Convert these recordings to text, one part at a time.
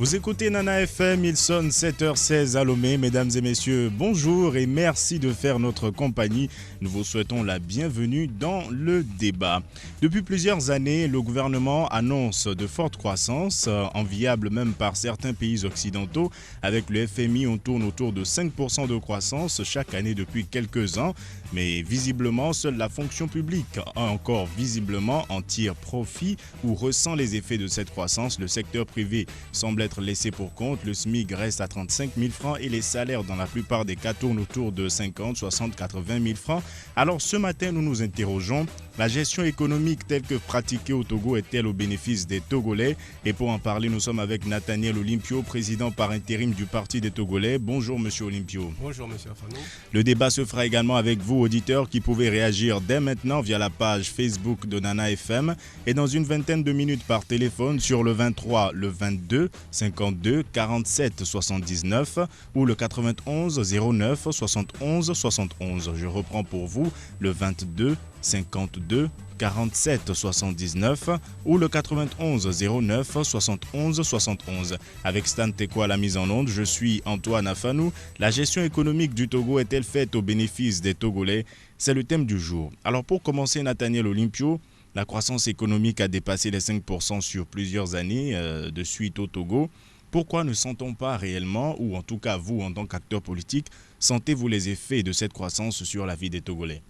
Vous écoutez Nana FM, il sonne 7h16 à Lomé. Mesdames et messieurs, bonjour et merci de faire notre compagnie. Nous vous souhaitons la bienvenue dans le débat. Depuis plusieurs années, le gouvernement annonce de fortes croissances, enviables même par certains pays occidentaux. Avec le FMI, on tourne autour de 5% de croissance chaque année depuis quelques ans. Mais visiblement, seule la fonction publique, encore visiblement, en tire profit ou ressent les effets de cette croissance. Le secteur privé semble être laissé pour compte. Le SMIC reste à 35 000 francs et les salaires dans la plupart des cas tournent autour de 50, 60, 80 000 francs. Alors ce matin, nous nous interrogeons, la gestion économique telle que pratiquée au Togo est-elle au bénéfice des Togolais? Et pour en parler, nous sommes avec Nathaniel Olympio, président par intérim du Parti des Togolais. Bonjour Monsieur Olympio. Bonjour Monsieur Afano. Le débat se fera également avec vous, auditeurs, qui pouvez réagir dès maintenant via la page Facebook de Nana FM et dans une vingtaine de minutes par téléphone sur le 23, le 22, 52, 47, 79 ou le 91 09 71 71. Je reprends pour vous le 22, 52, 47 79 ou le 91 09 71 71. Avec Stan Teko à la mise en onde, je suis Antoine Afanou. La gestion économique du Togo est-elle faite au bénéfice des Togolais? C'est le thème du jour. Alors pour commencer, Nathaniel Olympio, la croissance économique a dépassé les 5% sur plusieurs années de suite au Togo. Pourquoi ne sent-on pas réellement, ou en tout cas vous en tant qu'acteur politique, sentez-vous les effets de cette croissance sur la vie des Togolais?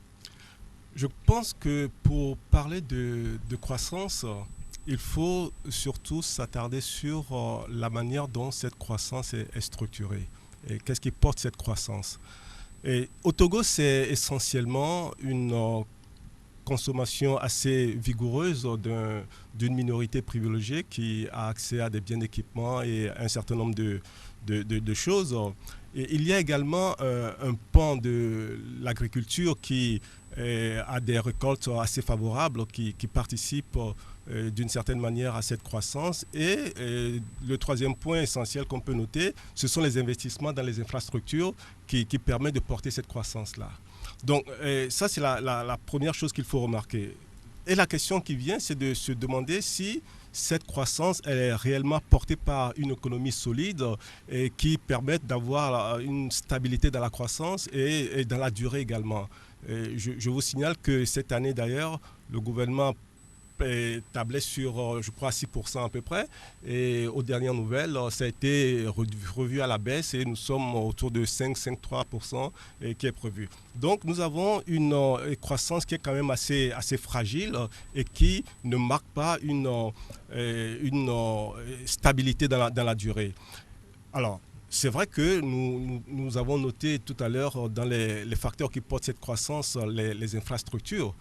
Je pense que pour parler de croissance, il faut surtout s'attarder sur la manière dont cette croissance est structurée. Et qu'est-ce qui porte cette croissance? Et au Togo, c'est essentiellement une consommation assez vigoureuse d'une minorité privilégiée qui a accès à des biens d'équipement et un certain nombre de choses. Et il y a également un pan de l'agriculture qui a des récoltes assez favorables, qui participent d'une certaine manière à cette croissance. Et le troisième point essentiel qu'on peut noter, ce sont les investissements dans les infrastructures qui permettent de porter cette croissance-là. Donc ça, c'est la première chose qu'il faut remarquer. Et la question qui vient, c'est de se demander si cette croissance elle est réellement portée par une économie solide et qui permette d'avoir une stabilité dans la croissance et dans la durée également. Je vous signale que cette année d'ailleurs, le gouvernement tablait sur, je crois, 6% à peu près. Et aux dernières nouvelles, ça a été revu à la baisse et nous sommes autour de 5,3% qui est prévu. Donc nous avons une croissance qui est quand même assez fragile et qui ne marque pas une stabilité dans la durée. Alors, c'est vrai que nous avons noté tout à l'heure dans les facteurs qui portent cette croissance, les infrastructures.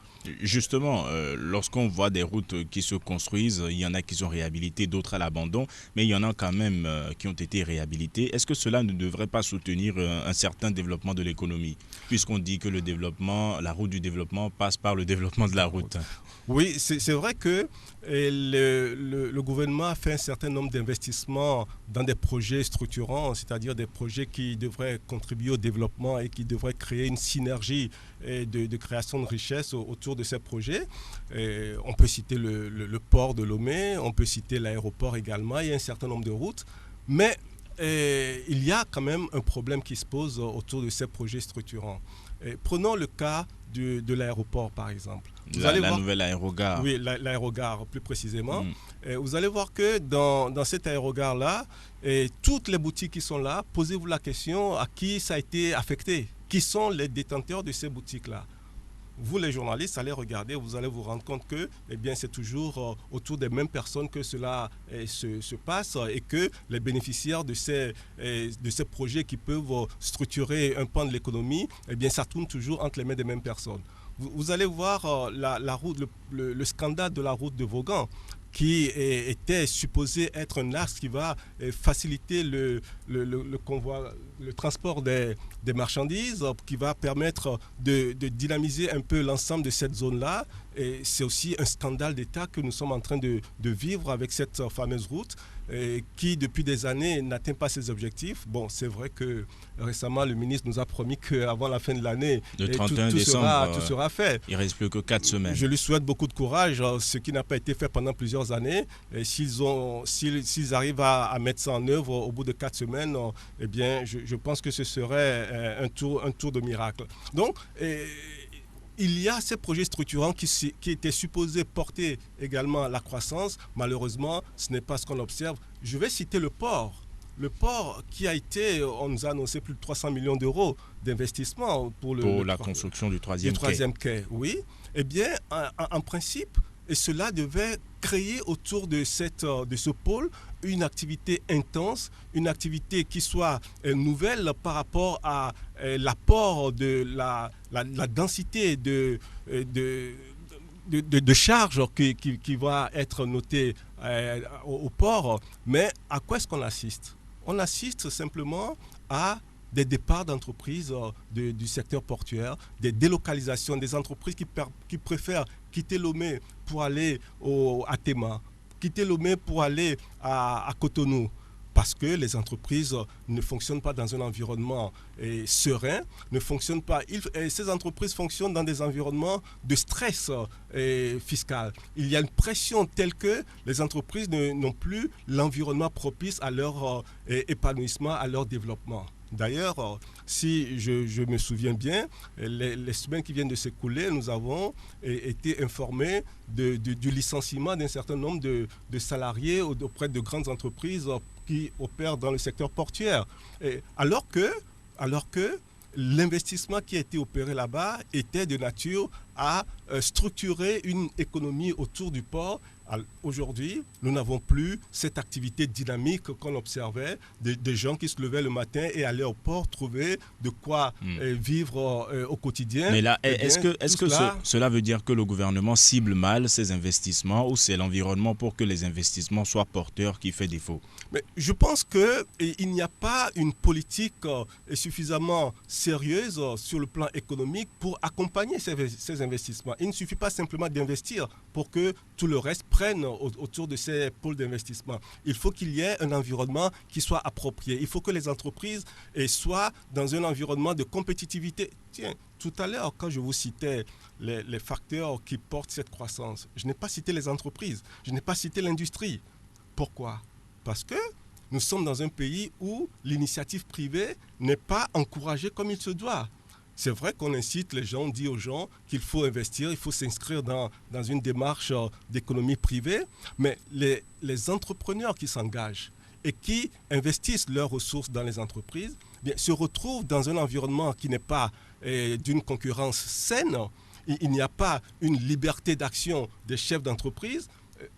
Justement, lorsqu'on voit des routes qui se construisent, il y en a qui sont réhabilitées, d'autres à l'abandon, mais il y en a quand même qui ont été réhabilitées. Est-ce que cela ne devrait pas soutenir un certain développement de l'économie, puisqu'on dit que le développement, la route du développement passe par le développement de la route? Oui, c'est vrai que le gouvernement a fait un certain nombre d'investissements dans des projets structurants, c'est-à-dire des projets qui devraient contribuer au développement et qui devraient créer une synergie de création de richesses autour de ces projets. On peut citer le port de Lomé, on peut citer l'aéroport également, il y a un certain nombre de routes, mais il y a quand même un problème qui se pose autour de ces projets structurants. Prenons le cas de l'aéroport par exemple. La nouvelle aérogare. Oui, l'aérogare plus précisément. Vous allez voir que dans cet aérogare-là, toutes les boutiques qui sont là, posez-vous la question à qui ça a été affecté. Qui sont les détenteurs de ces boutiques-là? Vous, les journalistes, allez regarder, vous allez vous rendre compte que c'est toujours autour des mêmes personnes que cela se passe et que les bénéficiaires de ces projets qui peuvent structurer un pan de l'économie, ça tourne toujours entre les mains des mêmes personnes. Vous allez voir le scandale de la route de Vaughan, qui était supposé être un axe qui va faciliter le convoi, le transport des marchandises, qui va permettre de dynamiser un peu l'ensemble de cette zone-là. Et c'est aussi un scandale d'État que nous sommes en train de vivre avec cette fameuse route qui, depuis des années, n'atteint pas ses objectifs. Bon, c'est vrai que récemment, le ministre nous a promis qu'avant la fin de l'année, le 31 décembre, tout sera fait. Il ne reste plus que 4 semaines. Je lui souhaite beaucoup de courage, ce qui n'a pas été fait pendant plusieurs années. Et s'ils arrivent à mettre ça en œuvre au bout de 4 semaines, eh bien, je pense que ce serait un tour de miracle. Donc, il y a ces projets structurants qui étaient supposés porter également la croissance. Malheureusement, ce n'est pas ce qu'on observe. Je vais citer le port. Le port qui a été, on nous a annoncé plus de 300 millions d'euros d'investissement pour la construction du troisième quai. Oui. Eh bien, en principe, et cela devait créer autour de ce pôle une activité intense, une activité qui soit nouvelle par rapport à l'apport de la densité de charges qui va être notée au port. Mais à quoi est-ce qu'on assiste? On assiste simplement à des départs d'entreprises du secteur portuaire, des délocalisations, des entreprises qui préfèrent quitter Lomé pour aller à Tema, quitter Lomé pour aller à Cotonou, parce que les entreprises ne fonctionnent pas dans un environnement serein, ne fonctionnent pas. Ces entreprises fonctionnent dans des environnements de stress fiscal. Il y a une pression telle que les entreprises n'ont plus l'environnement propice à leur épanouissement, à leur développement. D'ailleurs, si je me souviens bien, les semaines qui viennent de s'écouler, nous avons été informés du licenciement d'un certain nombre de salariés auprès de grandes entreprises qui opèrent dans le secteur portuaire. Alors que l'investissement qui a été opéré là-bas était de nature à structurer une économie autour du port. Aujourd'hui, nous n'avons plus cette activité dynamique qu'on observait, des gens qui se levaient le matin et allaient au port trouver de quoi vivre au quotidien. Mais là, est-ce que cela veut dire que le gouvernement cible mal ses investissements ou c'est l'environnement pour que les investissements soient porteurs qui fait défaut? Mais je pense qu'il n'y a pas une politique suffisamment sérieuse sur le plan économique pour accompagner ces investissements. Il ne suffit pas simplement d'investir pour que tout le reste prenne autour de ces pôles d'investissement. Il faut qu'il y ait un environnement qui soit approprié. Il faut que les entreprises soient dans un environnement de compétitivité. Tiens, tout à l'heure, quand je vous citais les facteurs qui portent cette croissance, je n'ai pas cité les entreprises, je n'ai pas cité l'industrie. Pourquoi ? Parce que nous sommes dans un pays où l'initiative privée n'est pas encouragée comme il se doit. C'est vrai qu'on incite les gens, on dit aux gens qu'il faut investir, il faut s'inscrire dans une démarche d'économie privée, mais les entrepreneurs qui s'engagent et qui investissent leurs ressources dans les entreprises se retrouvent dans un environnement qui n'est pas d'une concurrence saine. Il n'y a pas une liberté d'action des chefs d'entreprise.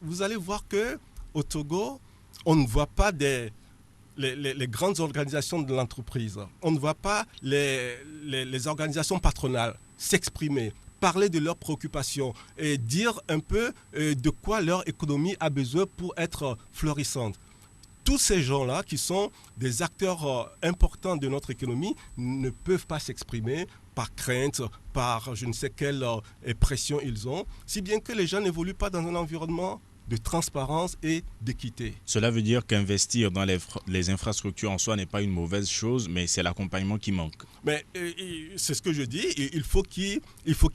Vous allez voir qu'au Togo, on ne voit pas les grandes organisations de l'entreprise. On ne voit pas les organisations patronales s'exprimer, parler de leurs préoccupations et dire un peu de quoi leur économie a besoin pour être florissante. Tous ces gens-là, qui sont des acteurs importants de notre économie, ne peuvent pas s'exprimer par crainte, par je ne sais quelle pression ils ont, si bien que les gens n'évoluent pas dans un environnement de transparence et d'équité. Cela veut dire qu'investir dans les infrastructures en soi n'est pas une mauvaise chose, mais c'est l'accompagnement qui manque. Mais c'est ce que je dis, il faut qu'il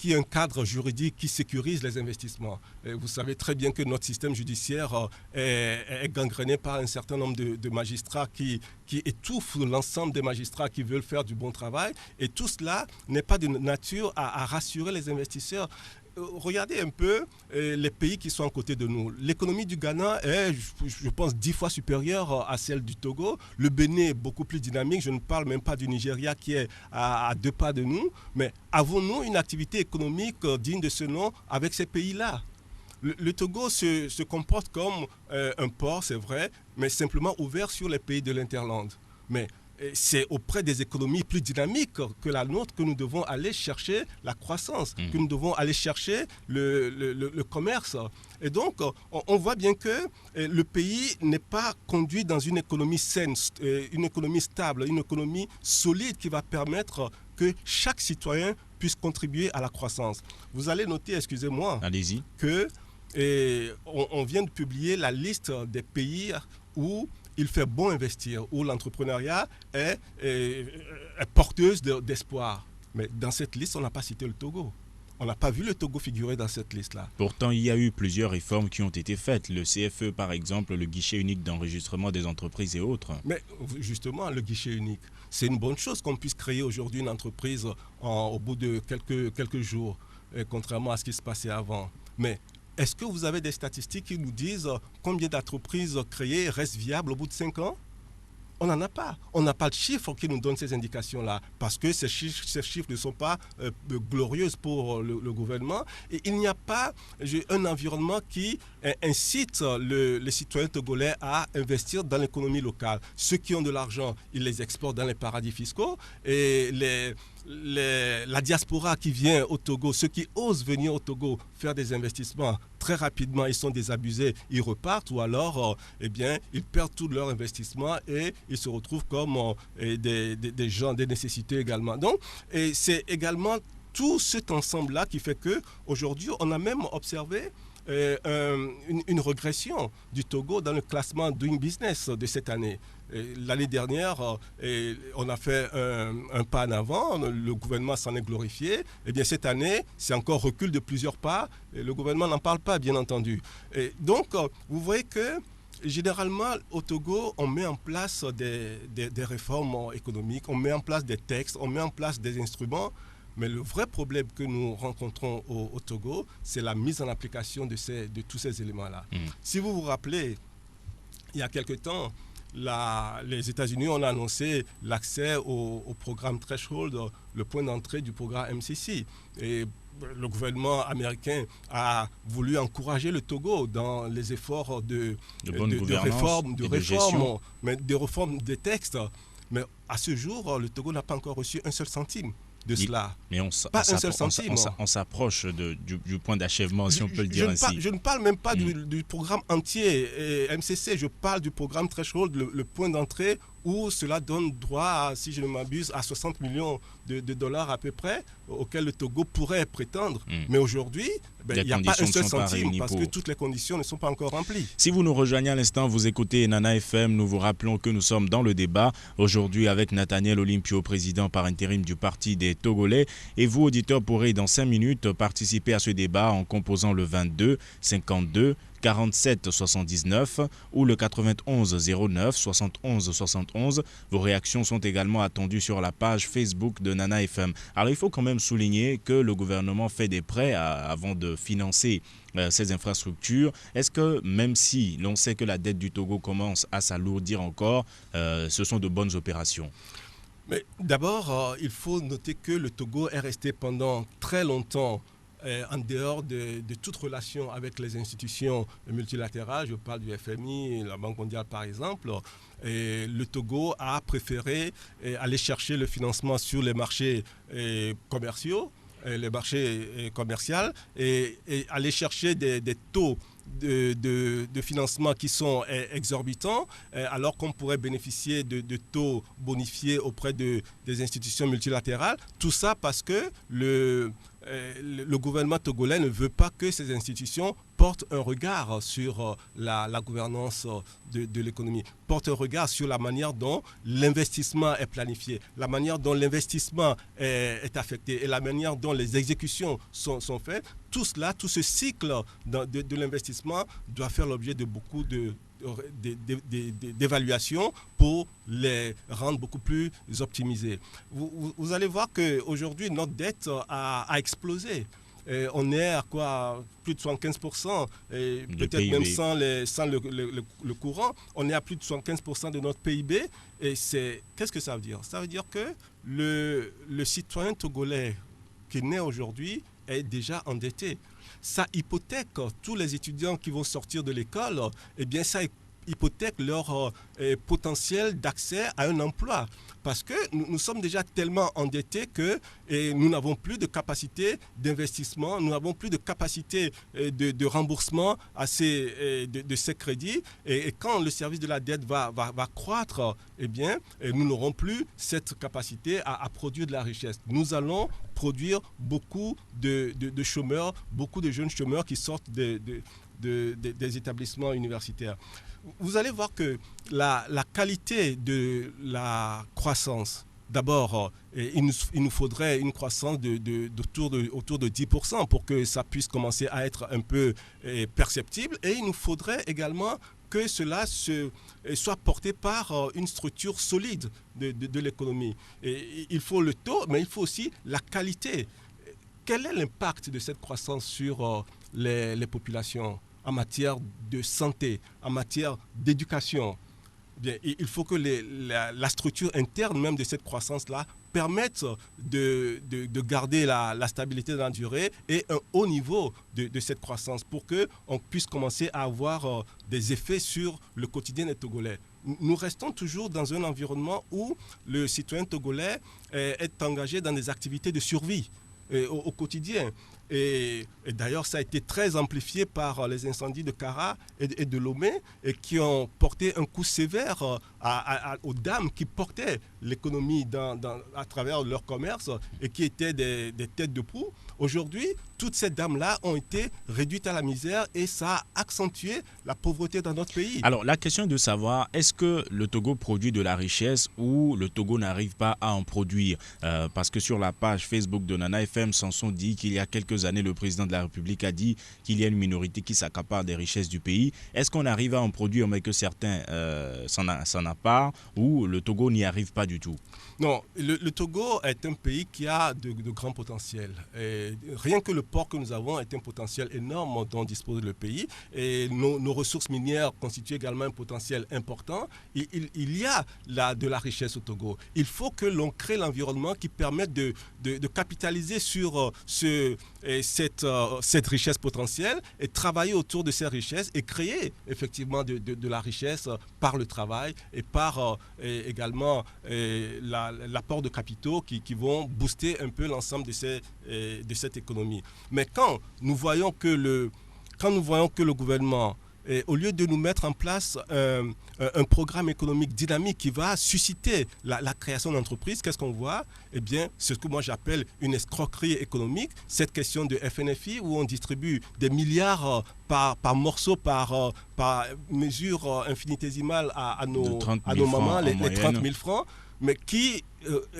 y ait un cadre juridique qui sécurise les investissements. Et vous savez très bien que notre système judiciaire est gangréné par un certain nombre de magistrats qui étouffent l'ensemble des magistrats qui veulent faire du bon travail. Et tout cela n'est pas de nature à rassurer les investisseurs. Regardez un peu les pays qui sont à côté de nous. L'économie du Ghana est, je pense, 10 fois supérieure à celle du Togo. Le Bénin est beaucoup plus dynamique. Je ne parle même pas du Nigeria qui est à 2 pas de nous. Mais avons-nous une activité économique digne de ce nom avec ces pays-là ? Le Togo se comporte comme un port, c'est vrai, mais simplement ouvert sur les pays de l'Interland. Mais c'est auprès des économies plus dynamiques que la nôtre que nous devons aller chercher la croissance, que nous devons aller chercher le commerce. Et donc, on voit bien que le pays n'est pas conduit dans une économie saine, une économie stable, une économie solide qui va permettre que chaque citoyen puisse contribuer à la croissance. Vous allez noter, excusez-moi, Allez-y. que on vient de publier la liste des pays où il fait bon investir, où l'entrepreneuriat est porteuse d'espoir. Mais dans cette liste, on n'a pas cité le Togo. On n'a pas vu le Togo figurer dans cette liste-là. Pourtant, il y a eu plusieurs réformes qui ont été faites. Le CFE, par exemple, le guichet unique d'enregistrement des entreprises et autres. Mais justement, le guichet unique, c'est une bonne chose qu'on puisse créer aujourd'hui une entreprise au bout de quelques jours, contrairement à ce qui se passait avant. Mais est-ce que vous avez des statistiques qui nous disent combien d'entreprises créées restent viables au bout de 5 ans ? On n'en a pas. On n'a pas de chiffres qui nous donnent ces indications-là, parce que ces chiffres ne sont pas glorieux pour le gouvernement. Et il n'y a pas un environnement qui incite les citoyens togolais à investir dans l'économie locale. Ceux qui ont de l'argent, ils les exportent dans les paradis fiscaux. Et la diaspora qui vient au Togo, ceux qui osent venir au Togo faire des investissements, très rapidement, ils sont désabusés, ils repartent, ou alors, ils perdent tout leur investissement et ils se retrouvent comme des gens, des nécessités également. Donc, et c'est également tout cet ensemble-là qui fait qu'aujourd'hui, on a même observé une régression du Togo dans le classement Doing Business de cette année. L'année dernière, on a fait un pas en avant, le gouvernement s'en est glorifié. Et bien cette année, c'est encore recul de plusieurs pas. Et le gouvernement n'en parle pas, bien entendu. Et donc, vous voyez que généralement, au Togo, on met en place des réformes économiques, on met en place des textes, on met en place des instruments. Mais le vrai problème que nous rencontrons au Togo, c'est la mise en application de tous ces éléments-là. Si vous vous rappelez, il y a quelque temps, les États-Unis ont annoncé l'accès au programme Threshold, le point d'entrée du programme MCC. Et le gouvernement américain a voulu encourager le Togo dans les efforts de réforme, mais de réforme des textes. Mais à ce jour, le Togo n'a pas encore reçu un seul centime de cela. Mais on s'approche du point d'achèvement, si on peut le dire ainsi. Je ne parle même pas du programme entier MCC, je parle du programme Threshold, le point d'entrée où cela donne droit, si je ne m'abuse, à 60 millions de dollars à peu près, auxquels le Togo pourrait prétendre. Mais aujourd'hui, il n'y a pas un seul centime parce que toutes les conditions ne sont pas encore remplies. Si vous nous rejoignez à l'instant, vous écoutez Nana FM, nous vous rappelons que nous sommes dans le débat aujourd'hui avec Nathaniel Olympio, président par intérim du Parti des Togolais. Et vous, auditeurs, pourrez dans 5 minutes participer à ce débat en composant le 22 52 47 79 ou le 91 09 71 71. Vos réactions sont également attendues sur la page Facebook de Nana FM. Alors il faut quand même souligner que le gouvernement fait des prêts avant de financer ces infrastructures. Est-ce que même si l'on sait que la dette du Togo commence à s'alourdir encore, ce sont de bonnes opérations? Mais d'abord, il faut noter que le Togo est resté pendant très longtemps en dehors de toute relation avec les institutions multilatérales. Je parle du FMI, la Banque mondiale par exemple. Et le Togo a préféré aller chercher le financement sur les marchés commerciaux, les marchés commerciaux, et aller chercher des taux de financement qui sont exorbitants, alors qu'on pourrait bénéficier de taux bonifiés auprès des institutions multilatérales. Tout ça parce que le gouvernement togolais ne veut pas que ces institutions portent un regard sur la gouvernance de l'économie, portent un regard sur la manière dont l'investissement est planifié, la manière dont l'investissement est affecté et la manière dont les exécutions sont faites. Tout cela, tout ce cycle de l'investissement doit faire l'objet de beaucoup d'évaluations pour les rendre beaucoup plus optimisés. Vous allez voir qu'aujourd'hui, notre dette a explosé. Et on est à quoi? Plus de 75%, et peut-être même sans le courant, on est à plus de 75% de notre PIB. Et qu'est-ce que ça veut dire? Ça veut dire que le citoyen togolais qui est né aujourd'hui est déjà endetté. Ça hypothèque tous les étudiants qui vont sortir de l'école, eh bien ça hypothèquent leur potentiel d'accès à un emploi. Parce que nous sommes déjà tellement endettés que nous n'avons plus de capacité d'investissement, nous n'avons plus de capacité de remboursement de ces crédits. Et quand le service de la dette va croître, eh bien, nous n'aurons plus cette capacité à produire de la richesse. Nous allons produire beaucoup de chômeurs, beaucoup de jeunes chômeurs qui sortent des établissements universitaires. Vous allez voir que la qualité de la croissance, d'abord, il nous faudrait une croissance autour de 10% pour que ça puisse commencer à être un peu perceptible. Et il nous faudrait également que cela soit porté par une structure solide de l'économie. Et il faut le taux, mais il faut aussi la qualité. Quel est l'impact de cette croissance sur les populations en matière de santé, en matière d'éducation? Bien, il faut que la structure interne même de cette croissance-là permette de garder la stabilité dans la durée et un haut niveau de cette croissance pour qu'on puisse commencer à avoir des effets sur le quotidien des Togolais. Nous restons toujours dans un environnement où le citoyen togolais est engagé dans des activités de survie au quotidien. Et d'ailleurs, ça a été très amplifié par les incendies de Kara et de Lomé et qui ont porté un coup sévère aux dames qui portaient l'économie à travers leur commerce et qui étaient des têtes de proue. Aujourd'hui, toutes ces dames-là ont été réduites à la misère et ça a accentué la pauvreté dans notre pays. Alors, la question est de savoir, est-ce que le Togo produit de la richesse ou le Togo n'arrive pas à en produire? Parce que sur la page Facebook de Nana FM, Samson dit qu'il y a quelques années, le président de la République a dit qu'il y a une minorité qui s'accapare des richesses du pays. Est-ce qu'on arrive à en produire mais que certains s'en apparent ou le Togo n'y arrive pas du tout? Non, le Togo est un pays qui a de grands potentiels. Et rien que le port que nous avons est un potentiel énorme dont dispose le pays. Et nos ressources minières constituent également un potentiel important. Il y a de la richesse au Togo. Il faut que l'on crée l'environnement qui permette de capitaliser sur cette richesse potentielle et travailler autour de ces richesses et créer effectivement de la richesse par le travail et par également l'apport de capitaux qui vont booster un peu l'ensemble de cette économie. Mais quand nous voyons que le gouvernement, au lieu de nous mettre en place un programme économique dynamique qui va susciter la création d'entreprises, qu'est-ce qu'on voit? Eh bien, c'est ce que moi j'appelle une escroquerie économique, cette question de FNFI où on distribue des milliards par morceau, par mesure infinitésimale à nos mamans, les 30 000 francs, mais qui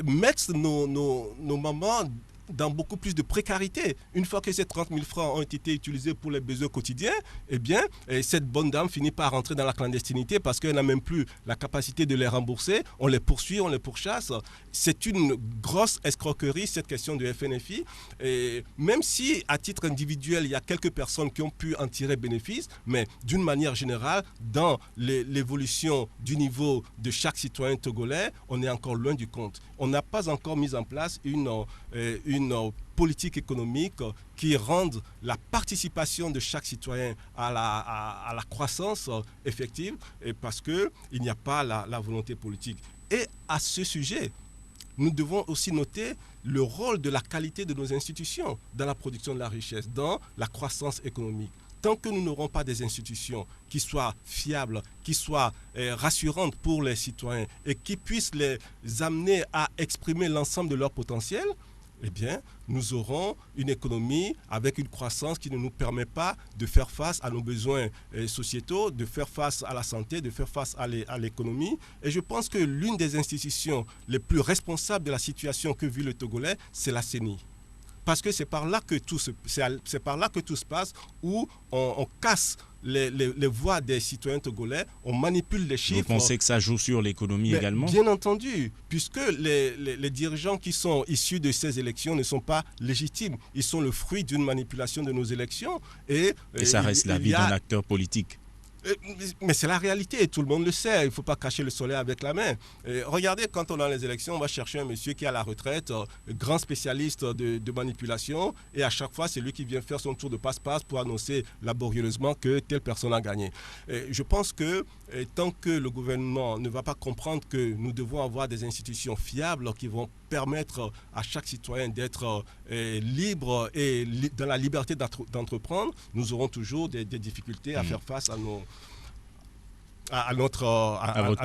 mettent nos mamans dans beaucoup plus de précarité. Une fois que ces 30 000 francs ont été utilisés pour les besoins quotidiens, eh bien, cette bonne dame finit par rentrer dans la clandestinité parce qu'elle n'a même plus la capacité de les rembourser. On les poursuit, on les pourchasse. C'est une grosse escroquerie, cette question de FNFI. Et même si, à titre individuel, il y a quelques personnes qui ont pu en tirer bénéfice, mais d'une manière générale, dans l'évolution du niveau de chaque citoyen togolais, on est encore loin du compte. On n'a pas encore mis en place une politique économique qui rende la participation de chaque citoyen à la croissance effective et parce qu'il n'y a pas la volonté politique. Et à ce sujet, nous devons aussi noter le rôle de la qualité de nos institutions dans la production de la richesse, dans la croissance économique. Tant que nous n'aurons pas des institutions qui soient fiables, qui soient rassurantes pour les citoyens et qui puissent les amener à exprimer l'ensemble de leur potentiel, eh bien, nous aurons une économie avec une croissance qui ne nous permet pas de faire face à nos besoins sociétaux, de faire face à la santé, de faire face à l'économie. Et je pense que l'une des institutions les plus responsables de la situation que vit le Togolais, c'est la CENI. Parce que c'est par là que tout se passe, où on casse les voix des citoyens togolais, on manipule les chiffres. Vous pensez que ça joue sur l'économie également? Bien entendu, puisque les dirigeants qui sont issus de ces élections ne sont pas légitimes. Ils sont le fruit d'une manipulation de nos élections. Et ça reste l'avis d'un acteur politique. Mais c'est la réalité, et tout le monde le sait. Il ne faut pas cacher le soleil avec la main. Regardez, quand on a les élections, on va chercher un monsieur qui est à la retraite, grand spécialiste de manipulation, et à chaque fois, c'est lui qui vient faire son tour de passe-passe pour annoncer laborieusement que telle personne a gagné. Je pense que tant que le gouvernement ne va pas comprendre que nous devons avoir des institutions fiables qui vont permettre à chaque citoyen d'être libre et dans la liberté d'entreprendre, nous aurons toujours des difficultés à faire face à votre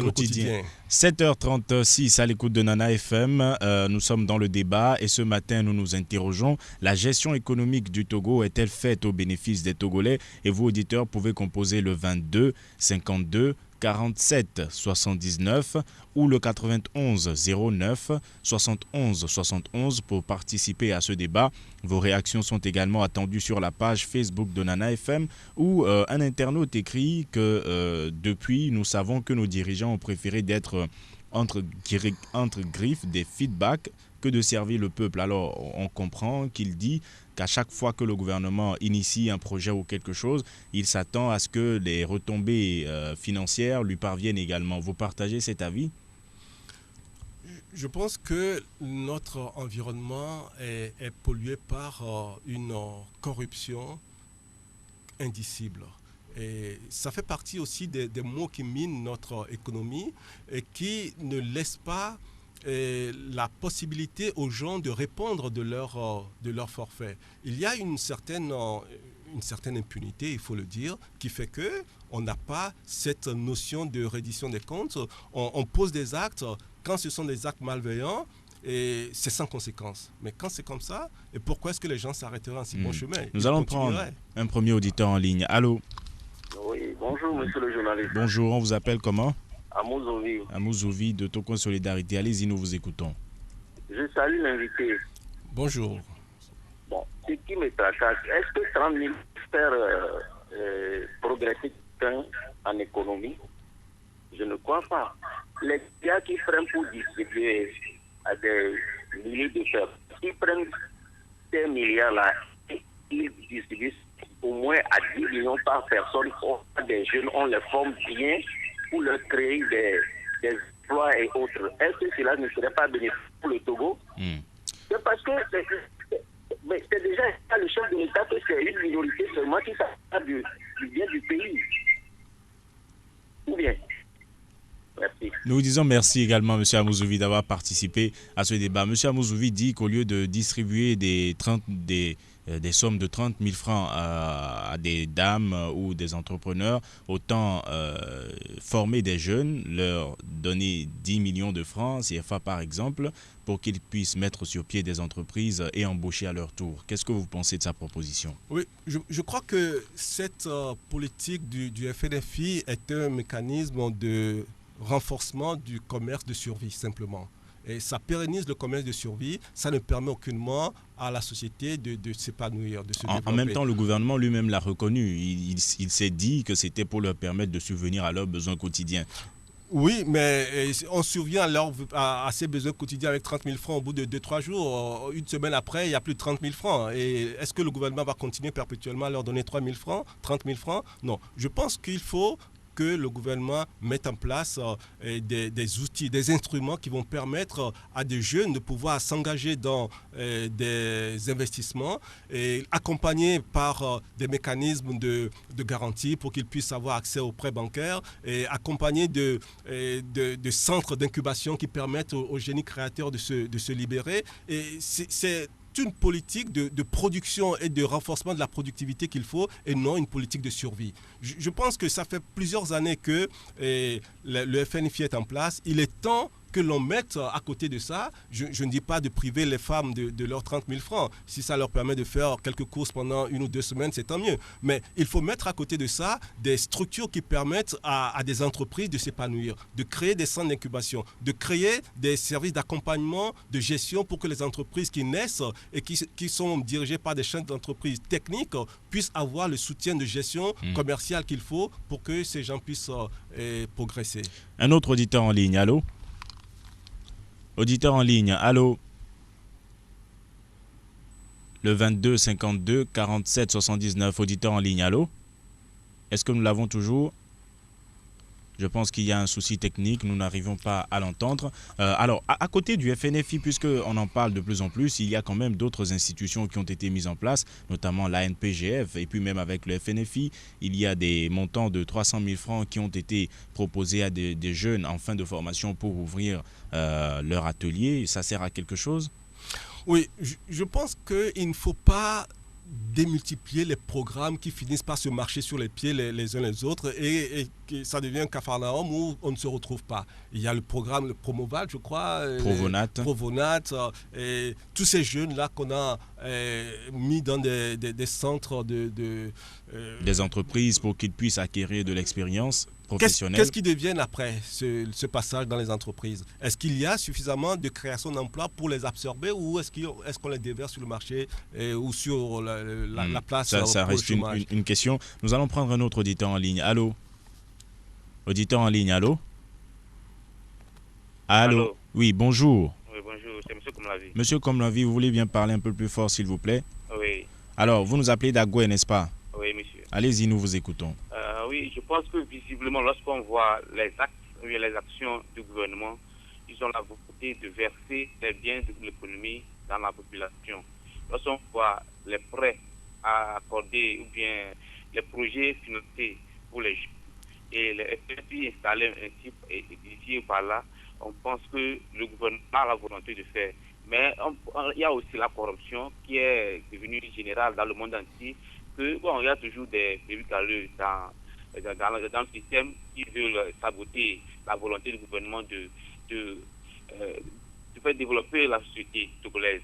nos quotidien. 7h36 à l'écoute de Nana FM, nous sommes dans le débat et ce matin nous nous interrogeons, la gestion économique du Togo est-elle faite au bénéfice des Togolais? Et vous auditeurs pouvez composer le 22 52 47 79 ou le 91 09 71 71 pour participer à ce débat. Vos réactions sont également attendues sur la page Facebook de Nana FM où un internaute écrit que depuis, nous savons que nos dirigeants ont préféré d'être entre griffes des feedbacks que de servir le peuple. Alors, on comprend qu'il dit qu'à chaque fois que le gouvernement initie un projet ou quelque chose, il s'attend à ce que les retombées financières lui parviennent également. Vous partagez cet avis? Je pense que notre environnement est pollué par une corruption indicible. Et ça fait partie aussi des maux qui minent notre économie et qui ne laissent pas la possibilité aux gens de répondre de leur forfait. Il y a une certaine impunité, il faut le dire, qui fait qu'on n'a pas cette notion de reddition des comptes. On pose des actes, quand ce sont des actes malveillants, et c'est sans conséquence. Mais quand c'est comme ça, et pourquoi est-ce que les gens s'arrêteraient en si bon chemin? Nous allons prendre un premier auditeur en ligne. Allô? Oui, bonjour monsieur le journaliste. Bonjour, on vous appelle comment? Amouzovi. Amouzovi de Toko Solidarité. Allez-y, nous vous écoutons. Je salue l'invité. Bonjour. Bon, ce qui me tracasse, est-ce que 30 000 faire progresser quelqu'un en économie? Je ne crois pas. Les gars qui prennent pour distribuer à des milliers de personnes, qui prennent ces milliards-là, ils distribuent au moins à 10 millions par personne. Des jeunes, on les forme bien pour leur créer des emplois et autres. Est-ce que cela ne serait pas bénéfique pour le Togo? C'est parce que c'est déjà le chef de l'État que c'est une minorité seulement qui s'appelle du bien du pays. Ou bien? Merci. Nous vous disons merci également, M. Amouzovi, d'avoir participé à ce débat. M. Amouzovi dit qu'au lieu de distribuer des sommes de 30 000 francs à des dames ou des entrepreneurs, autant former des jeunes, leur donner 10 millions de francs, CFA par exemple, pour qu'ils puissent mettre sur pied des entreprises et embaucher à leur tour. Qu'est-ce que vous pensez de sa proposition? Oui, je crois que cette politique du FNFI est un mécanisme de renforcement du commerce de survie, simplement. Et ça pérennise le commerce de survie, ça ne permet aucunement à la société de s'épanouir, de se développer. En même temps, le gouvernement lui-même l'a reconnu. Il s'est dit que c'était pour leur permettre de subvenir à leurs besoins quotidiens. Oui, mais on survient à ces besoins quotidiens avec 30 000 francs au bout de 2-3 jours. Une semaine après, il n'y a plus de 30 000 francs. Et est-ce que le gouvernement va continuer perpétuellement à leur donner 3 000 francs, 30 000 francs? Non. Je pense qu'il faut que le gouvernement mette en place des outils, des instruments qui vont permettre à des jeunes de pouvoir s'engager dans des investissements et accompagnés par des mécanismes de garantie pour qu'ils puissent avoir accès aux prêts bancaires et accompagnés de centres d'incubation qui permettent aux génies créateurs de se libérer. Et c'est une politique de production et de renforcement de la productivité qu'il faut et non une politique de survie. Je pense que ça fait plusieurs années que le FNFI est en place. Il est temps que l'on mette à côté de ça, je ne dis pas de priver les femmes de leurs 30 000 francs. Si ça leur permet de faire quelques courses pendant 1 ou 2 semaines, c'est tant mieux. Mais il faut mettre à côté de ça des structures qui permettent à des entreprises de s'épanouir, de créer des centres d'incubation, de créer des services d'accompagnement, de gestion pour que les entreprises qui naissent et qui sont dirigées par des chaînes d'entreprises techniques puissent avoir le soutien de gestion commerciale qu'il faut pour que ces gens puissent progresser. Un autre auditeur en ligne, allô? Auditeur en ligne, allô? Le 22 52 47 79, auditeur en ligne, allô? Est-ce que nous l'avons toujours? Je pense qu'il y a un souci technique, nous n'arrivons pas à l'entendre. Alors, à côté du FNFI, puisqu'on en parle de plus en plus, il y a quand même d'autres institutions qui ont été mises en place, notamment l'ANPGF, et puis même avec le FNFI, il y a des montants de 300 000 francs qui ont été proposés à des jeunes en fin de formation pour ouvrir leur atelier. Ça sert à quelque chose? Oui, je pense qu'il ne faut pas démultiplier les programmes qui finissent par se marcher sur les pieds les uns les autres et que ça devient un capharnaüm où on ne se retrouve pas. Il y a le programme le Promoval, je crois, Provonat, et tous ces jeunes-là qu'on a mis dans des centres des entreprises pour qu'ils puissent acquérir de l'expérience professionnelle. Qu'est-ce qui deviennent après ce passage dans les entreprises? Est-ce qu'il y a suffisamment de création d'emplois pour les absorber ou est-ce qu'on les déverse sur le marché ou sur la place ça pour reste le chômage? une question. Nous allons prendre un autre auditeur en ligne. Allô? Auditeur en ligne, allô? Allô? Oui, bonjour. Oui, bonjour, c'est M. Komlavi. Monsieur Komlavi, vous voulez bien parler un peu plus fort, s'il vous plaît? Oui. Alors, vous nous appelez d'Agoué, n'est-ce pas? Oui, monsieur. Allez-y, nous vous écoutons. Oui, je pense que visiblement, lorsqu'on voit les actes ou les actions du gouvernement, ils ont la volonté de verser les biens de l'économie dans la population. Lorsqu'on voit les prêts à accorder ou bien les projets financés pour les jeunes et les FFI installés ainsi ici ou par là, on pense que le gouvernement a la volonté de faire. Mais il y a aussi la corruption qui est devenue générale dans le monde entier. Il y a toujours des prévus dans le système qui veulent saboter la volonté du gouvernement de faire développer la société togolaise.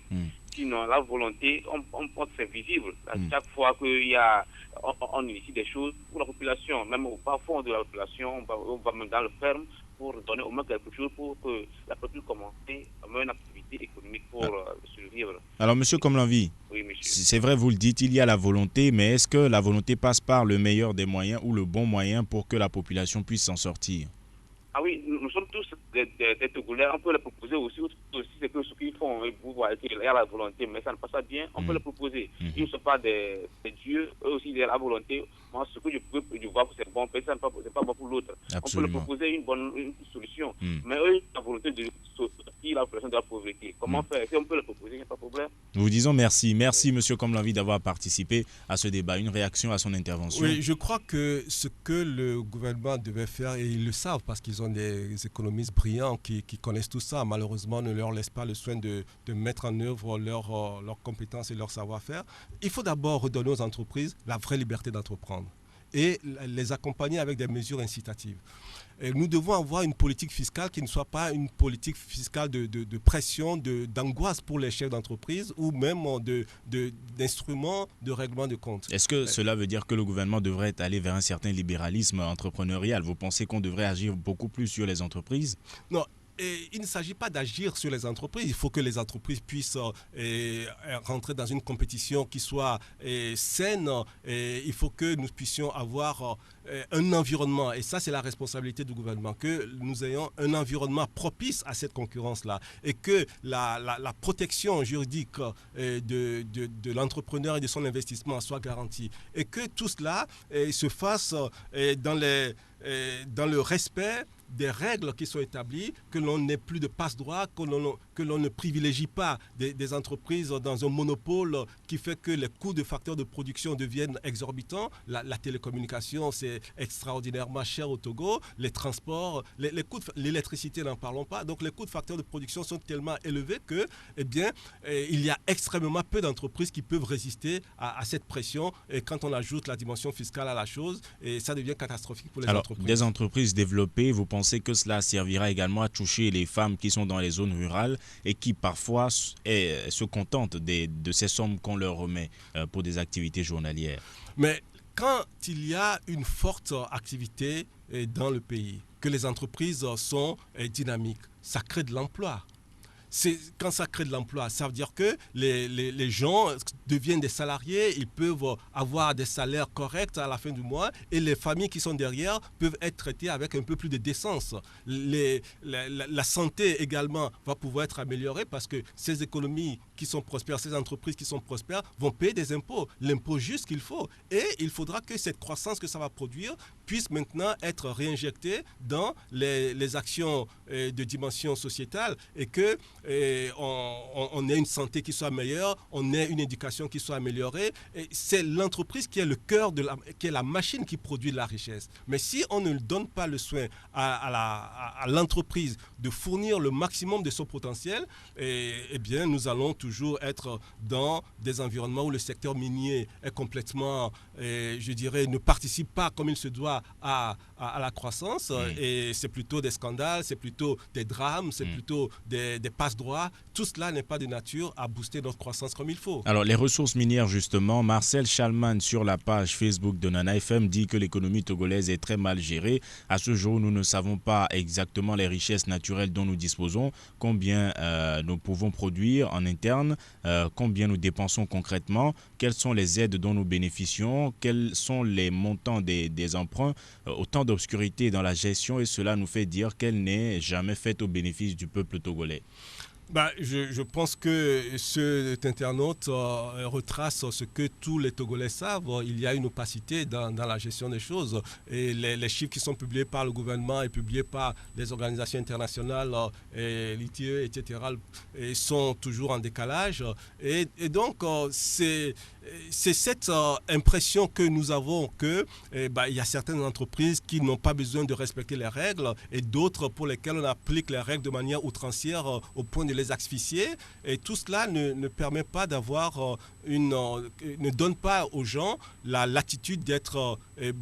Sinon, la volonté, on pense que c'est visible. Chaque fois qu'on initie des choses pour la population, même au bas fond de la population, on va même dans le ferme pour donner au moins quelque chose pour que la population commence à mener une activité économique pour survivre. Alors, monsieur Komlanvi, oui, monsieur. C'est vrai, vous le dites, il y a la volonté, mais est-ce que la volonté passe par le meilleur des moyens ou le bon moyen pour que la population puisse s'en sortir? Ah oui, nous sommes tous des Togolais, on peut le proposer aussi c'est que ce qu'ils font, vous voyez qu'il y a la volonté, mais ça ne passe pas bien, on peut le proposer. Ils ne sont pas des dieux, eux aussi ils ont la volonté. Moi, ce que je vois que c'est bon, mais c'est pas bon pour l'autre. On peut le proposer une solution, mais eux, ils ont la volonté de sortir la population de la pauvreté. Comment faire? Si on peut le proposer, il n'y a pas de problème. Nous vous disons merci. Merci, monsieur Komlanvi, d'avoir participé à ce débat. Une réaction à son intervention? Oui, je crois que ce que le gouvernement devait faire, et ils le savent parce qu'ils ont des économistes brillants qui connaissent tout ça, malheureusement ne leur laissent pas le soin de mettre en œuvre leurs compétences et leur savoir-faire. Il faut d'abord redonner aux entreprises la vraie liberté d'entreprendre et les accompagner avec des mesures incitatives. Et nous devons avoir une politique fiscale qui ne soit pas une politique fiscale de pression, d'angoisse pour les chefs d'entreprise ou même d'instruments de règlement de comptes. Est-ce que cela veut dire que le gouvernement devrait aller vers un certain libéralisme entrepreneurial? Vous pensez qu'on devrait agir beaucoup plus sur les entreprises? Non. Et il ne s'agit pas d'agir sur les entreprises. Il faut que les entreprises puissent rentrer dans une compétition qui soit saine. Et il faut que nous puissions avoir un environnement. Et ça, c'est la responsabilité du gouvernement. Que nous ayons un environnement propice à cette concurrence-là. Et que la protection juridique de l'entrepreneur et de son investissement soit garantie. Et que tout cela se fasse dans le respect des règles qui sont établies, que l'on n'ait plus de passe-droit, que l'on ne privilégie pas des entreprises dans un monopole qui fait que les coûts de facteurs de production deviennent exorbitants. La télécommunication, c'est extraordinairement cher au Togo. Les transports, les coûts l'électricité, n'en parlons pas. Donc les coûts de facteurs de production sont tellement élevés que, il y a extrêmement peu d'entreprises qui peuvent résister à cette pression. Et quand on ajoute la dimension fiscale à la chose, et ça devient catastrophique pour les entreprises. Des entreprises développées, vous pensez que cela servira également à toucher les femmes qui sont dans les zones rurales et qui parfois se contentent de ces sommes qu'on leur remet pour des activités journalières? Mais quand il y a une forte activité dans le pays, que les entreprises sont dynamiques, ça crée de l'emploi. quand ça crée de l'emploi, ça veut dire que les gens deviennent des salariés, ils peuvent avoir des salaires corrects à la fin du mois et les familles qui sont derrière peuvent être traitées avec un peu plus de décence. La santé également va pouvoir être améliorée parce que ces économies qui sont prospères, ces entreprises qui sont prospères vont payer des impôts, l'impôt juste qu'il faut. Et il faudra que cette croissance que ça va produire puisse maintenant être réinjectée dans les actions de dimension sociétale et que on ait une santé qui soit meilleure, on ait une éducation qui soit améliorée. Et c'est l'entreprise qui est le cœur, qui est la machine qui produit de la richesse. Mais si on ne donne pas le soin à l'entreprise de fournir le maximum de son potentiel, eh bien, nous allons toujours être dans des environnements où le secteur minier est complètement, je dirais, ne participe pas comme il se doit à la croissance. Et c'est plutôt des scandales, c'est plutôt des drames, c'est plutôt des passe-droits. Tout cela n'est pas de nature à booster notre croissance comme il faut. Alors, les ressources minières, justement, Marcel Chalman, sur la page Facebook de Nana FM, dit que l'économie togolaise est très mal gérée. À ce jour, nous ne savons pas exactement les richesses naturelles dont nous disposons, combien nous pouvons produire en interne, combien nous dépensons concrètement, quelles sont les aides dont nous bénéficions, quels sont les montants des emprunts, autant d'obscurité dans la gestion et cela nous fait dire qu'elle n'est jamais faite au bénéfice du peuple togolais. Je pense que cet internaute retrace ce que tous les Togolais savent. Il y a une opacité dans la gestion des choses. Et les chiffres qui sont publiés par le gouvernement et publiés par les organisations internationales, l'ITE, etc., sont toujours en décalage. Et donc, c'est cette impression que nous avons qu'il y a certaines entreprises qui n'ont pas besoin de respecter les règles et d'autres pour lesquelles on applique les règles de manière outrancière au point de les asphyxier. Et tout cela ne permet pas d'avoir ne donne pas aux gens la latitude d'être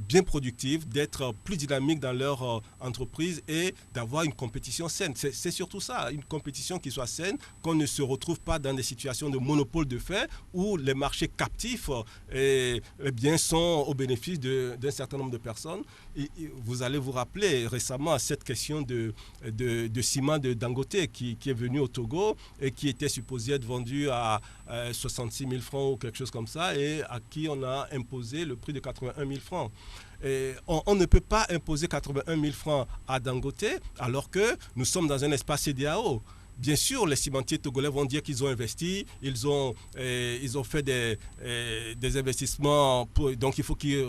bien productifs, d'être plus dynamiques dans leur entreprise et d'avoir une compétition saine. C'est surtout ça, une compétition qui soit saine, qu'on ne se retrouve pas dans des situations de monopole de fait où les marchés captifs sont au bénéfice d'un certain nombre de personnes. Et vous allez vous rappeler récemment à cette question de ciment de Dangote qui est venu au Togo et qui était supposé être vendu à 66 000 francs ou quelque chose comme ça et à qui on a imposé le prix de 81 000 francs. Et on ne peut pas imposer 81 000 francs à Dangote alors que nous sommes dans un espace CEDEAO. Bien sûr, les cimentiers togolais vont dire qu'ils ont investi, ils ont fait des investissements, donc il faut qu'ils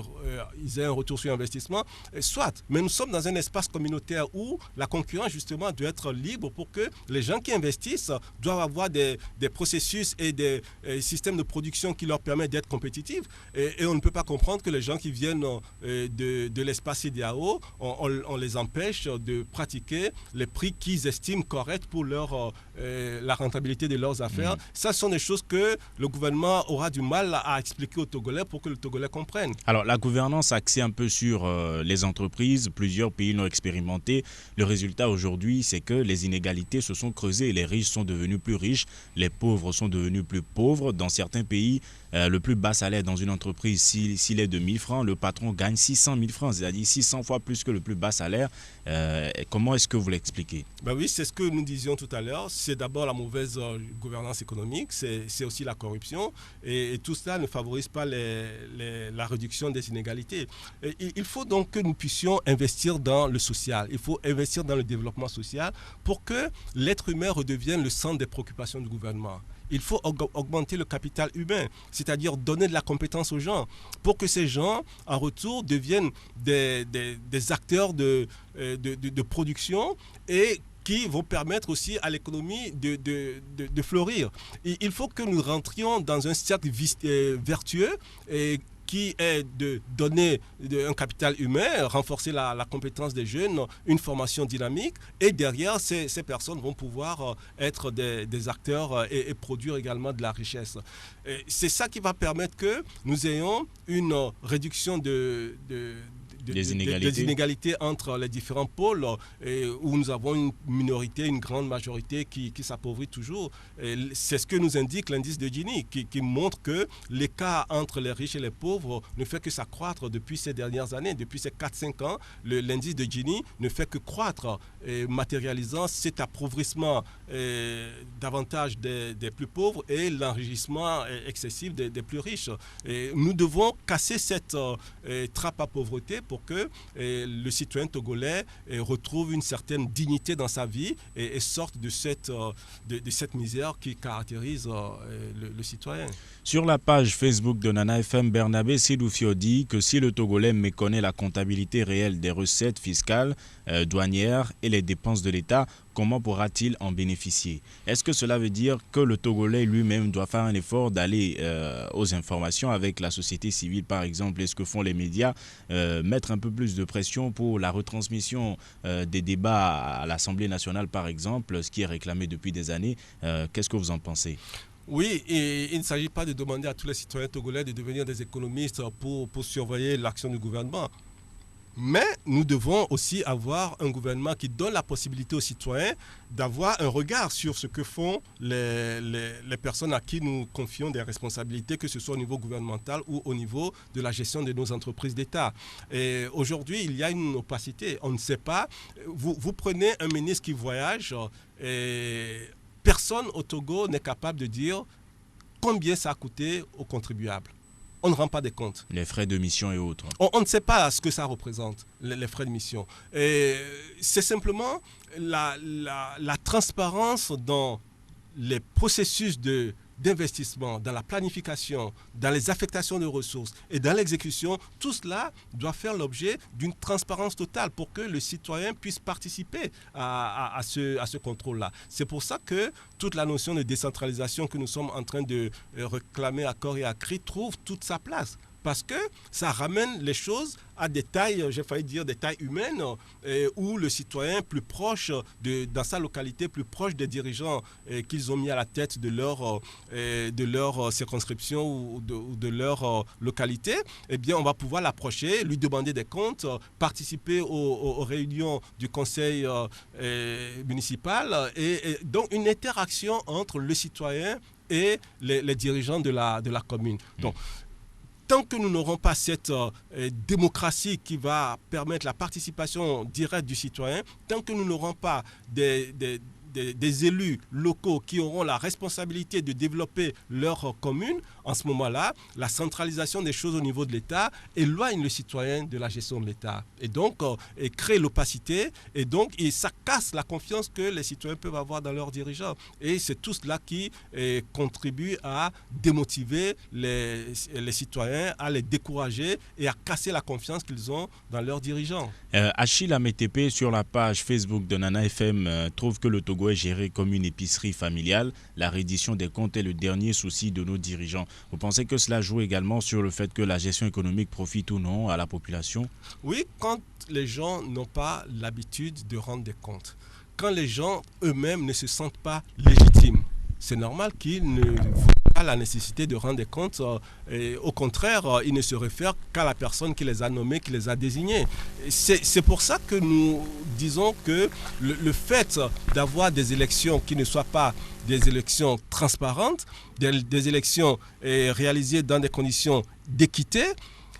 aient un retour sur investissement, soit. Mais nous sommes dans un espace communautaire où la concurrence, justement, doit être libre pour que les gens qui investissent doivent avoir des processus et des systèmes de production qui leur permettent d'être compétitifs. Et on ne peut pas comprendre que les gens qui viennent de l'espace CEDEAO, on les empêche de pratiquer les prix qu'ils estiment corrects pour la rentabilité de leurs affaires. Ça sont des choses que le gouvernement aura du mal à expliquer aux Togolais pour que le Togolais comprenne. Alors, la gouvernance axée un peu sur les entreprises, plusieurs pays l'ont expérimenté. Le résultat aujourd'hui, c'est que les inégalités se sont creusées. Les riches sont devenus plus riches, les pauvres sont devenus plus pauvres. Dans certains pays, le plus bas salaire dans une entreprise, s'il est de 1 000 francs, le patron gagne 600 000 francs, c'est-à-dire 600 fois plus que le plus bas salaire. Comment est-ce que vous l'expliquez ? Oui, c'est ce que nous disions tout à l'heure. C'est d'abord la mauvaise gouvernance économique, c'est aussi la corruption et tout cela ne favorise pas la réduction des inégalités. Et il faut donc que nous puissions investir dans le social, il faut investir dans le développement social pour que l'être humain redevienne le centre des préoccupations du gouvernement. Il faut augmenter le capital humain, c'est-à-dire donner de la compétence aux gens pour que ces gens, en retour, deviennent des acteurs de production et qui vont permettre aussi à l'économie de fleurir. Et il faut que nous rentrions dans un cercle vertueux et qui est de donner un capital humain, renforcer la compétence des jeunes, une formation dynamique, et derrière, ces personnes vont pouvoir être des acteurs et produire également de la richesse. Et c'est ça qui va permettre que nous ayons une réduction des inégalités entre les différents pôles, où nous avons une minorité, une grande majorité qui s'appauvrit toujours. Et c'est ce que nous indique l'indice de Gini, qui montre que l'écart entre les riches et les pauvres ne fait que s'accroître depuis ces dernières années. Depuis ces 4-5 ans, l'indice de Gini ne fait que croître, matérialisant cet appauvrissement davantage des plus pauvres et l'enrichissement excessif des plus riches. Et nous devons casser cette trappe à pauvreté pour que le citoyen togolais retrouve une certaine dignité dans sa vie et sorte de cette misère qui caractérise le citoyen. Sur la page Facebook de Nana FM, Bernabé Sidoufio dit que si le Togolais méconnaît la comptabilité réelle des recettes fiscales, douanières et les dépenses de l'État, comment pourra-t-il en bénéficier? Est-ce que cela veut dire que le Togolais lui-même doit faire un effort d'aller aux informations avec la société civile, par exemple, et ce que font les médias, mettre un peu plus de pression pour la retransmission des débats à l'Assemblée nationale, par exemple, ce qui est réclamé depuis des années? Qu'est-ce que vous en pensez? Oui, et il ne s'agit pas de demander à tous les citoyens togolais de devenir des économistes pour surveiller l'action du gouvernement. Mais nous devons aussi avoir un gouvernement qui donne la possibilité aux citoyens d'avoir un regard sur ce que font les personnes à qui nous confions des responsabilités, que ce soit au niveau gouvernemental ou au niveau de la gestion de nos entreprises d'État. Et aujourd'hui, il y a une opacité. On ne sait pas. Vous prenez un ministre qui voyage et personne au Togo n'est capable de dire combien ça a coûté aux contribuables. On ne rend pas des comptes. Les frais de mission et autres. On ne sait pas ce que ça représente, les frais de mission. Et c'est simplement la transparence dans les processus d'investissement, dans la planification, dans les affectations de ressources et dans l'exécution. Tout cela doit faire l'objet d'une transparence totale pour que le citoyen puisse participer à ce contrôle-là. C'est pour ça que toute la notion de décentralisation que nous sommes en train de réclamer à corps et à cri trouve toute sa place. Parce que ça ramène les choses à des tailles, j'ai failli dire des tailles humaines, où le citoyen plus proche, dans sa localité, plus proche des dirigeants qu'ils ont mis à la tête de leur circonscription ou de leur localité, eh bien, on va pouvoir l'approcher, lui demander des comptes, participer aux réunions du conseil municipal, et donc une interaction entre le citoyen et les dirigeants de la commune. Donc, tant que nous n'aurons pas cette démocratie qui va permettre la participation directe du citoyen, tant que nous n'aurons pas des élus locaux qui auront la responsabilité de développer leur commune, en ce moment-là, la centralisation des choses au niveau de l'État éloigne le citoyen de la gestion de l'État. Et donc, crée l'opacité, et donc, ça casse la confiance que les citoyens peuvent avoir dans leurs dirigeants. Et c'est tout cela qui contribue à démotiver les citoyens, à les décourager et à casser la confiance qu'ils ont dans leurs dirigeants. Achille Ametepe, sur la page Facebook de Nana FM, trouve que le Togo est géré comme une épicerie familiale. La reddition des comptes est le dernier souci de nos dirigeants. Vous pensez que cela joue également sur le fait que la gestion économique profite ou non à la population? Oui, quand les gens n'ont pas l'habitude de rendre des comptes, quand les gens eux-mêmes ne se sentent pas légitimes, c'est normal qu'ils ne voient pas la nécessité de rendre des comptes. Et au contraire, ils ne se réfèrent qu'à la personne qui les a nommés, qui les a désignés. C'est pour ça que nous disons que le fait d'avoir des élections qui ne soient pas des élections transparentes, des élections réalisées dans des conditions d'équité,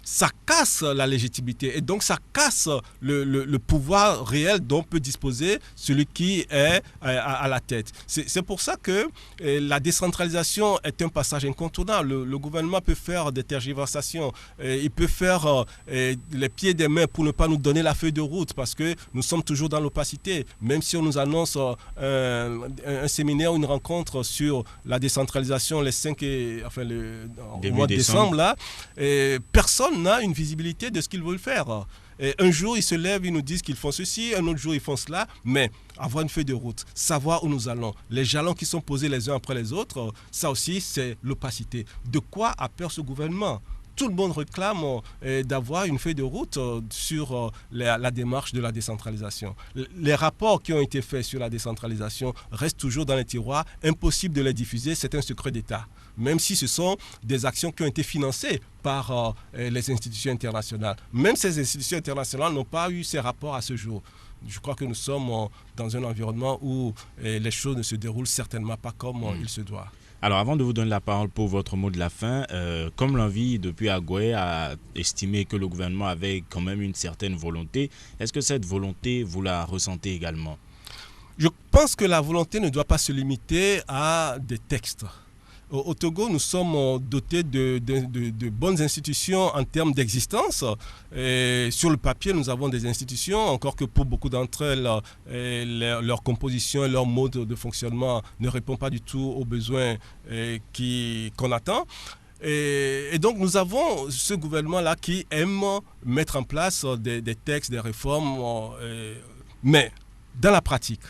ça casse la légitimité et donc ça casse le pouvoir réel dont peut disposer celui qui est à la tête. C'est pour ça que la décentralisation est un passage incontournable. Le gouvernement peut faire des tergiversations, il peut faire les pieds des mains pour ne pas nous donner la feuille de route parce que nous sommes toujours dans l'opacité. Même si on nous annonce un séminaire ou une rencontre sur la décentralisation le mois de décembre, là, personne n'a une visibilité de ce qu'ils veulent faire. Et un jour, ils se lèvent, ils nous disent qu'ils font ceci, un autre jour, ils font cela, mais avoir une feuille de route, savoir où nous allons, les jalons qui sont posés les uns après les autres, ça aussi, c'est l'opacité. De quoi a peur ce gouvernement ? tout le monde réclame d'avoir une feuille de route sur la démarche de la décentralisation. Les rapports qui ont été faits sur la décentralisation restent toujours dans les tiroirs, impossible de les diffuser, c'est un secret d'État. Même si ce sont des actions qui ont été financées par les institutions internationales. Même ces institutions internationales n'ont pas eu ces rapports à ce jour. Je crois que nous sommes dans un environnement où les choses ne se déroulent certainement pas comme il se doit. Alors, avant de vous donner la parole pour votre mot de la fin, comme l'envie depuis Agoué a estimé que le gouvernement avait quand même une certaine volonté, est-ce que cette volonté, vous la ressentez également? Je pense que la volonté ne doit pas se limiter à des textes. Au Togo, nous sommes dotés de bonnes institutions en termes d'existence. Et sur le papier, nous avons des institutions, encore que pour beaucoup d'entre elles, leur composition, leur mode de fonctionnement ne répond pas du tout aux besoins qu'on attend. Et donc nous avons ce gouvernement-là qui aime mettre en place des textes, des réformes, mais dans la pratique,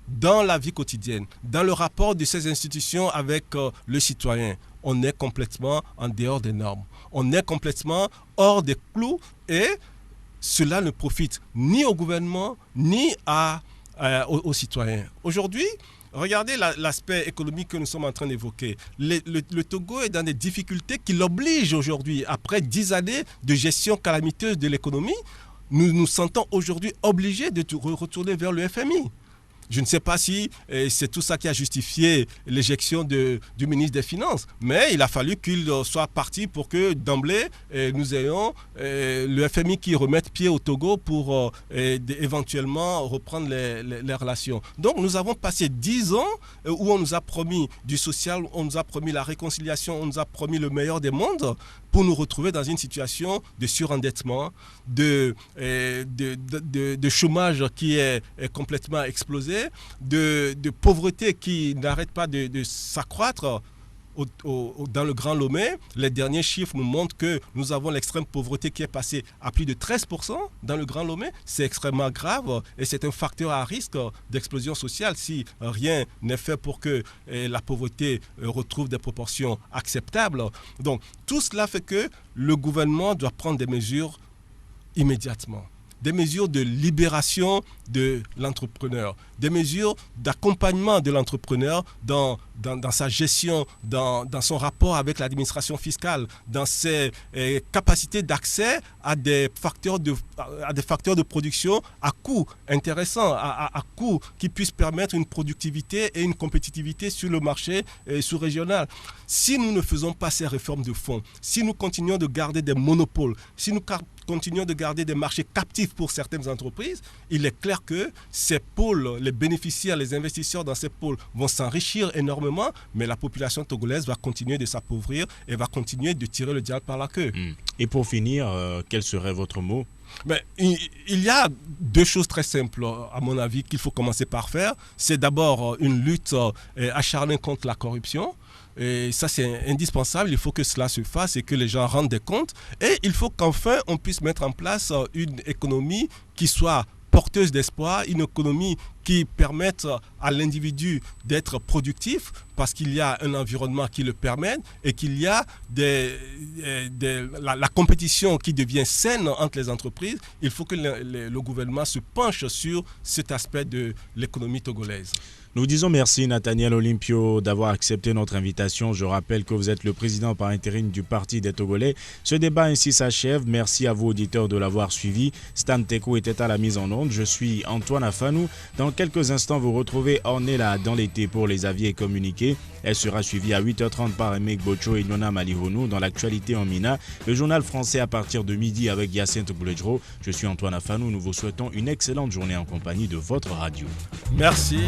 dans la vie quotidienne, dans le rapport de ces institutions avec le citoyen, on est complètement en dehors des normes. On est complètement hors des clous et cela ne profite ni au gouvernement ni aux citoyens. Aujourd'hui, regardez l'aspect économique que nous sommes en train d'évoquer. Le Togo est dans des difficultés qui l'obligent aujourd'hui, après 10 années de gestion calamiteuse de l'économie, nous nous sentons aujourd'hui obligés de retourner vers le FMI. Je ne sais pas si c'est tout ça qui a justifié l'éjection du ministre des Finances, mais il a fallu qu'il soit parti pour que d'emblée nous ayons le FMI qui remette pied au Togo pour éventuellement reprendre les relations. Donc nous avons passé 10 ans où on nous a promis du social, on nous a promis la réconciliation, on nous a promis le meilleur des mondes pour nous retrouver dans une situation de surendettement, de chômage qui est complètement explosé, de pauvreté qui n'arrête pas de s'accroître dans le Grand Lomé. Les derniers chiffres nous montrent que nous avons l'extrême pauvreté qui est passée à plus de 13% dans le Grand Lomé. C'est extrêmement grave et c'est un facteur à risque d'explosion sociale si rien n'est fait pour que la pauvreté retrouve des proportions acceptables. Donc tout cela fait que le gouvernement doit prendre des mesures immédiatement. Des mesures de libération de l'entrepreneur, des mesures d'accompagnement de l'entrepreneur dans sa gestion, dans son rapport avec l'administration fiscale, dans ses capacités d'accès à des facteurs de production à coût intéressant, à coût qui puissent permettre une productivité et une compétitivité sur le marché sous-régional. Si nous ne faisons pas ces réformes de fond, si nous continuons de garder des monopoles, si nous continuons de garder des marchés captifs pour certaines entreprises, il est clair que ces pôles, les bénéficiaires, les investisseurs dans ces pôles vont s'enrichir énormément, mais la population togolaise va continuer de s'appauvrir et va continuer de tirer le diable par la queue. Et pour finir, quel serait votre mot ? Il y a deux choses très simples, à mon avis, qu'il faut commencer par faire. C'est d'abord une lutte acharnée contre la corruption. Et ça, c'est indispensable. Il faut que cela se fasse et que les gens rendent des comptes. Et il faut qu'enfin, on puisse mettre en place une économie qui soit porteuse d'espoir, une économie qui permette à l'individu d'être productif parce qu'il y a un environnement qui le permet et qu'il y a la compétition qui devient saine entre les entreprises. Il faut que le gouvernement se penche sur cet aspect de l'économie togolaise. Nous disons merci Nathaniel Olympio d'avoir accepté notre invitation. Je rappelle que vous êtes le président par intérim du Parti des Togolais. Ce débat ainsi s'achève. Merci à vous auditeurs de l'avoir suivi. Stan Teko était à la mise en onde. Je suis Antoine Afanou. Dans quelques instants, vous retrouvez Ornella dans l'été pour les avis et communiqués. Elle sera suivie à 8h30 par Emek Bocho et Nona Malihonou dans l'actualité en Mina. Le journal français à partir de midi avec Yacinthe Boulejro. Je suis Antoine Afanou. Nous vous souhaitons une excellente journée en compagnie de votre radio. Merci.